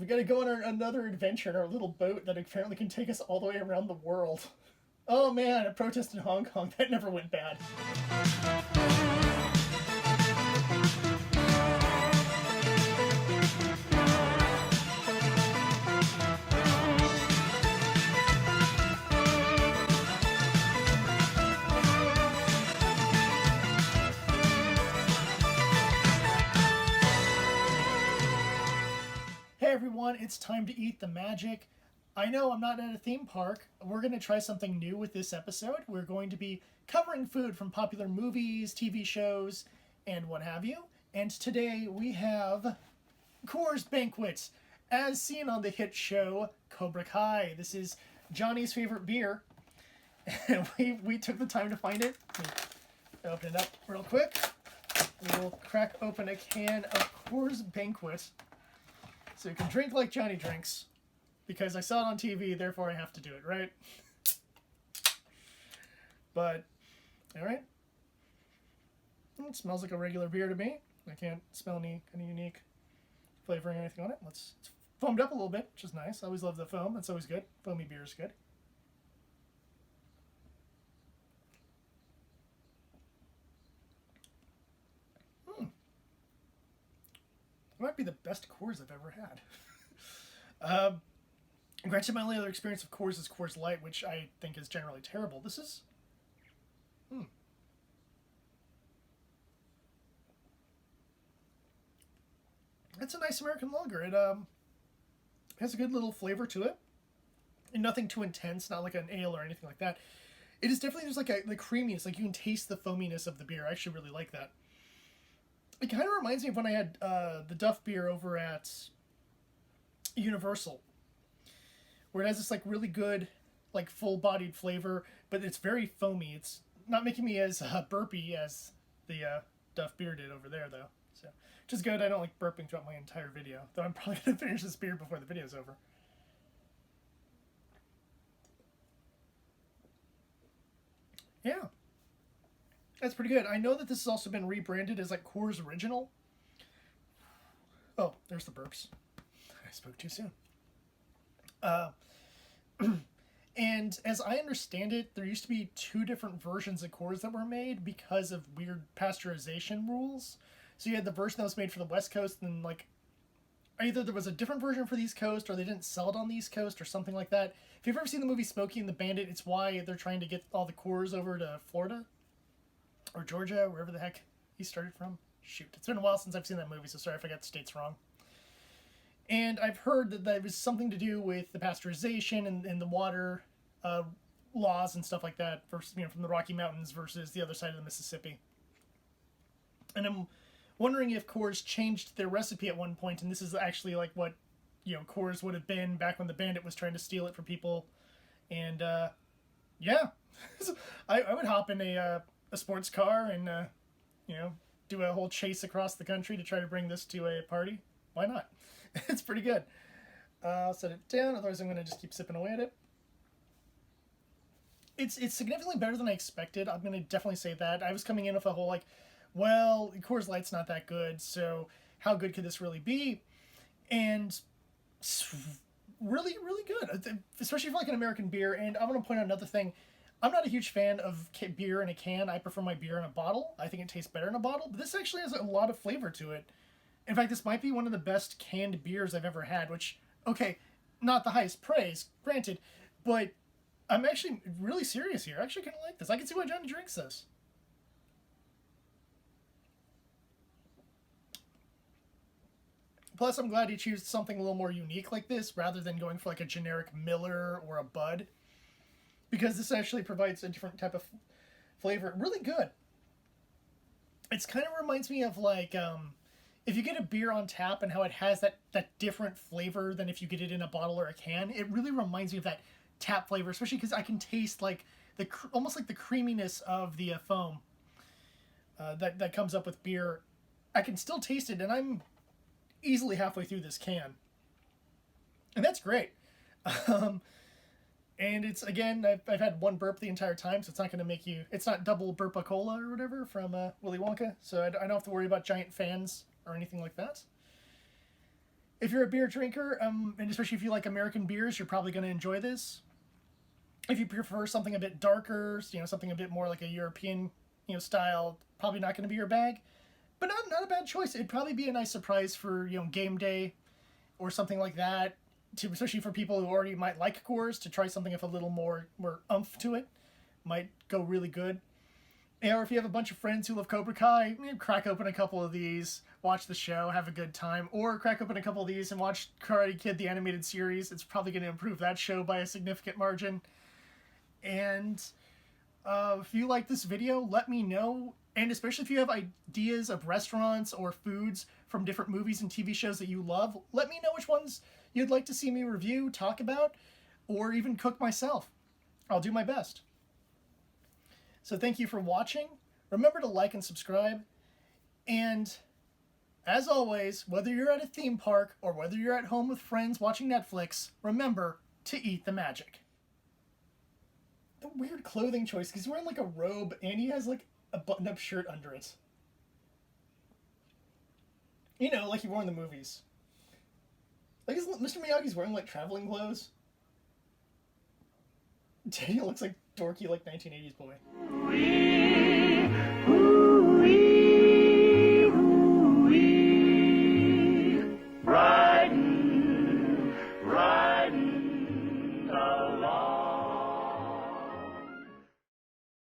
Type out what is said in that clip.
We gotta go on another adventure in our little boat that apparently can take us all the way around the world. Oh man, a protest in Hong Kong. That never went bad. Hey everyone, it's time to eat the magic. I know I'm not at a theme park. We're going to try something new with this episode. We're going to be covering food from popular movies, TV shows, and what have you. And today we have Coors Banquet, as seen on the hit show Cobra Kai. This is Johnny's favorite beer, and we took the time to find it. Open it up real quick. We'll crack open a can of Coors Banquet. So you can drink like Johnny drinks, because I saw it on TV, therefore I have to do it, right? But, alright. It smells like a regular beer to me. I can't smell any unique flavoring or anything on it. It's foamed up a little bit, which is nice. I always love the foam. That's always good. Foamy beer is good. It might be the best Coors I've ever had. Granted, my only other experience of Coors is Coors Light, which I think is generally terrible. This is... It's a nice American lager. It has a good little flavor to it. And nothing too intense, not like an ale or anything like that. It is definitely just like the creaminess. Like you can taste the foaminess of the beer. I actually really like that. It kind of reminds me of when I had the Duff beer over at Universal, where it has this like really good, like full-bodied flavor, but it's very foamy. It's not making me as burpy as the Duff beer did over there, though. So, which is good. I don't like burping throughout my entire video, though I'm probably gonna finish this beer before the video's over. Yeah. That's pretty good. I know that this has also been rebranded as like Coors Original. Oh, there's the burps. I spoke too soon. And as I understand it, there used to be two different versions of Coors that were made because of weird pasteurization rules. So you had the version that was made for the West Coast, and like either there was a different version for the East Coast, or they didn't sell it on the East Coast, or something like that. If you've ever seen the movie Smokey and the Bandit, it's why they're trying to get all the Coors over to Florida. Or Georgia, wherever the heck he started from. Shoot, it's been a while since I've seen that movie, so sorry if I got the states wrong. And I've heard that was something to do with the pasteurization and the water laws and stuff like that, versus, from the Rocky Mountains versus the other side of the Mississippi. And I'm wondering if Coors changed their recipe at one point, and this is actually like what Coors would have been back when the Bandit was trying to steal it from people. And yeah, I would hop in a sports car and do a whole chase across the country to try to bring this to a party. Why not? It's pretty good. I'll set it down, otherwise I'm going to just keep sipping away at it. It's significantly better than I expected. I'm going to definitely say that. I was coming in with a whole well, Coors Light's not that good, so how good could this really be? And really, really good, especially for like an American beer. And I want to point out another thing. I'm not a huge fan of beer in a can. I prefer my beer in a bottle. I think it tastes better in a bottle. But this actually has a lot of flavor to it. In fact, this might be one of the best canned beers I've ever had, which, okay, not the highest praise, granted, but I'm actually really serious here. I actually kind of like this. I can see why Johnny drinks this. Plus, I'm glad he chose something a little more unique like this, rather than going for like a generic Miller or a Bud. Because this actually provides a different type of flavor. Really good. It's kind of reminds me of like, if you get a beer on tap and how it has that different flavor than if you get it in a bottle or a can. It really reminds me of that tap flavor, especially because I can taste like almost like the creaminess of the foam that comes up with beer. I can still taste it, and I'm easily halfway through this can. And that's great. And it's, again, I've had one burp the entire time, so it's not going to make you... It's not double burpa-cola or whatever from Willy Wonka, so I don't have to worry about giant fans or anything like that. If you're a beer drinker, and especially if you like American beers, you're probably going to enjoy this. If you prefer something a bit darker, something a bit more like a European, style, probably not going to be your bag. But not a bad choice. It'd probably be a nice surprise for game day or something like that. Especially for people who already might like Coors, to try something with a little more oomph to it, might go really good. Or if you have a bunch of friends who love Cobra Kai, crack open a couple of these, watch the show, have a good time. Or crack open a couple of these and watch Karate Kid, the animated series. It's probably going to improve that show by a significant margin. And if you like this video, let me know. And especially if you have ideas of restaurants or foods from different movies and TV shows that you love, let me know which ones you'd like to see me review, talk about, or even cook myself. I'll do my best. So thank you for watching. Remember to like and subscribe. And as always, whether you're at a theme park or whether you're at home with friends watching Netflix, remember to eat the magic. The weird clothing choice, he's wearing like a robe and he has like a button-up shirt under it. Like he wore in the movies. Like, is Mr. Miyagi's wearing like traveling clothes? Daniel looks like dorky, like 1980s boy.